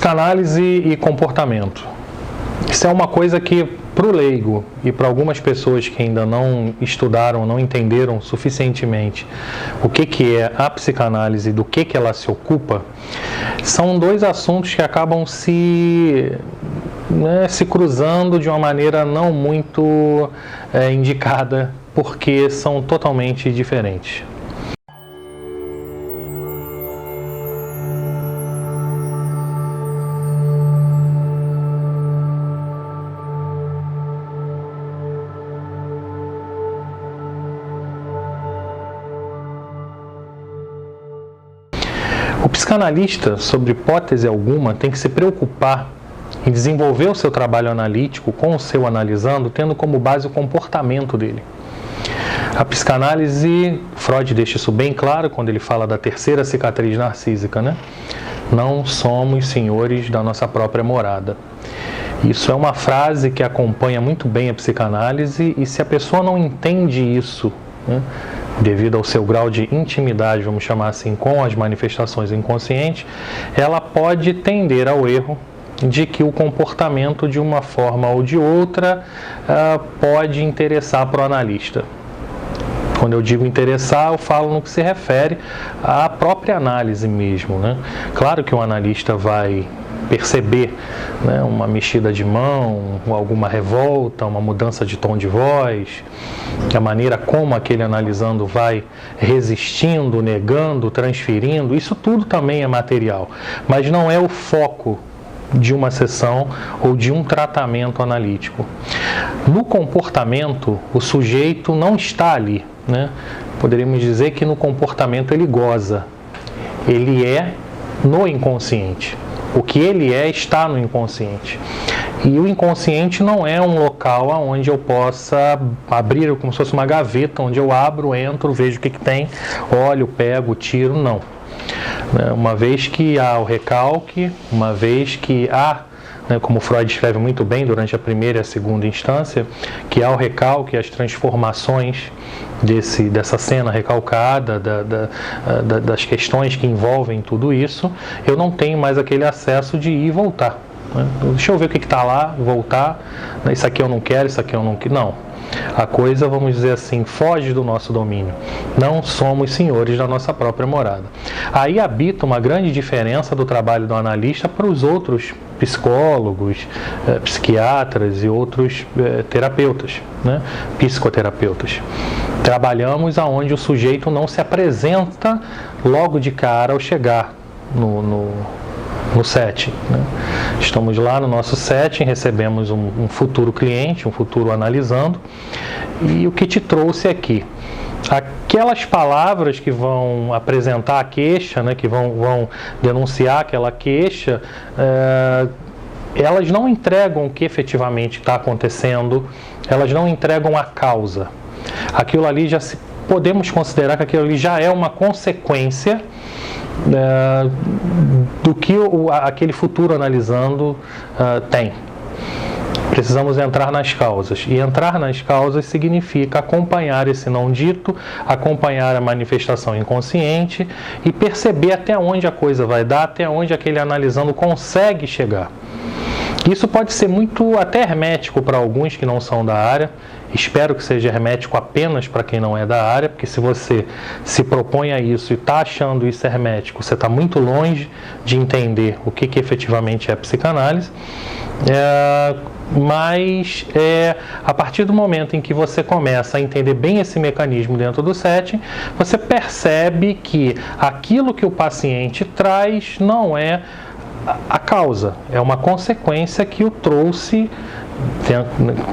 Psicanálise e comportamento. Isso é uma coisa que, para o leigo e para algumas pessoas que ainda não estudaram, não entenderam suficientemente o que é a psicanálise e do que ela se ocupa, são dois assuntos que acabam se cruzando de uma maneira não muito indicada, porque são totalmente diferentes. O psicanalista, sob hipótese alguma, tem que se preocupar em desenvolver o seu trabalho analítico com o seu analisando, tendo como base o comportamento dele. A psicanálise, Freud deixa isso bem claro quando ele fala da terceira cicatriz narcísica, né? Não somos senhores da nossa própria morada. Isso é uma frase que acompanha muito bem a psicanálise, e se a pessoa não entende isso, né, devido ao seu grau de intimidade, vamos chamar assim, com as manifestações inconscientes, ela pode tender ao erro de que o comportamento, de uma forma ou de outra, pode interessar para o analista. Quando eu digo interessar, eu falo no que se refere à própria análise mesmo, né? Claro que o analista vai perceber, né, uma mexida de mão, alguma revolta, uma mudança de tom de voz, a maneira como aquele analisando vai resistindo, negando, transferindo, isso tudo também é material, mas não é o foco de uma sessão ou de um tratamento analítico. No comportamento, o sujeito não está ali, né? Poderíamos dizer que no comportamento ele goza, ele é no inconsciente. O que ele é está no inconsciente. E o inconsciente não é um local onde eu possa abrir como se fosse uma gaveta, onde eu abro, entro, vejo o que tem, olho, pego, tiro, não. Uma vez que há o recalque, uma vez que há, como Freud escreve muito bem durante a primeira e a segunda instância, que há o recalque, as transformações dessa cena recalcada, das questões que envolvem tudo isso, eu não tenho mais aquele acesso de ir e voltar. Deixa eu ver o que está lá, voltar, isso aqui eu não quero, isso aqui eu não quero. Não. A coisa, vamos dizer assim, foge do nosso domínio. Não somos senhores da nossa própria morada. Aí habita uma grande diferença do trabalho do analista para os outros psicólogos, psiquiatras e outros terapeutas, né? Psicoterapeutas. Trabalhamos aonde o sujeito não se apresenta logo de cara ao chegar no setting, né? Estamos lá no nosso setting, recebemos um futuro cliente, um futuro analisando, e o que te trouxe aqui? Aquelas palavras que vão apresentar a queixa, né, que vão denunciar aquela queixa, elas não entregam o que efetivamente está acontecendo, elas não entregam a causa. Aquilo ali podemos considerar que aquilo ali já é uma consequência do que aquele futuro analisando tem. Precisamos entrar nas causas. E entrar nas causas significa acompanhar esse não dito, acompanhar a manifestação inconsciente e perceber até onde a coisa vai dar, até onde aquele analisando consegue chegar. Isso pode ser muito até hermético para alguns que não são da área. Espero que seja hermético apenas para quem não é da área, porque se você se propõe a isso e está achando isso hermético, você está muito longe de entender o que efetivamente é psicanálise. Mas a partir do momento em que você começa a entender bem esse mecanismo dentro do setting, você percebe que aquilo que o paciente traz não é a causa, é uma consequência que o trouxe,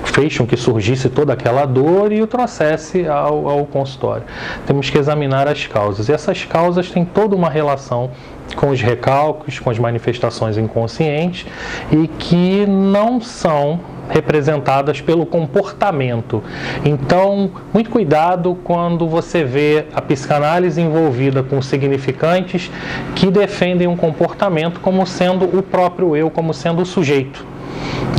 fez com que surgisse toda aquela dor e o trouxesse ao consultório. Temos que examinar as causas, e essas causas têm toda uma relação com os recalques, com as manifestações inconscientes, e que não são representadas pelo comportamento. Então, muito cuidado quando você vê a psicanálise envolvida com significantes que defendem um comportamento como sendo o próprio eu, como sendo o sujeito.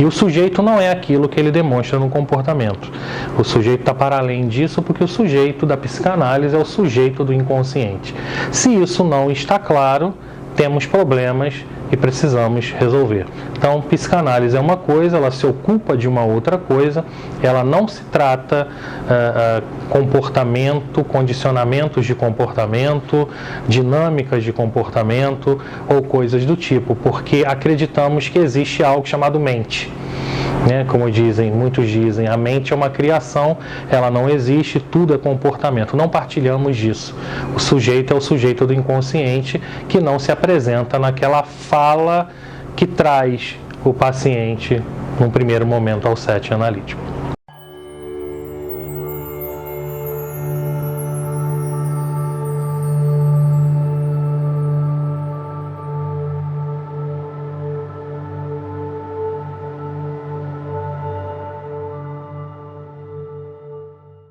E o sujeito não é aquilo que ele demonstra no comportamento. O sujeito está para além disso, porque o sujeito da psicanálise é o sujeito do inconsciente. Se isso não está claro, temos problemas e precisamos resolver. Então, psicanálise é uma coisa, ela se ocupa de uma outra coisa, ela não se trata comportamento, condicionamentos de comportamento, dinâmicas de comportamento ou coisas do tipo, porque acreditamos que existe algo chamado mente. Como muitos dizem, a mente é uma criação, ela não existe, tudo é comportamento. Não partilhamos disso. O sujeito é o sujeito do inconsciente que não se apresenta naquela fala que traz o paciente, num primeiro momento, ao set analítico.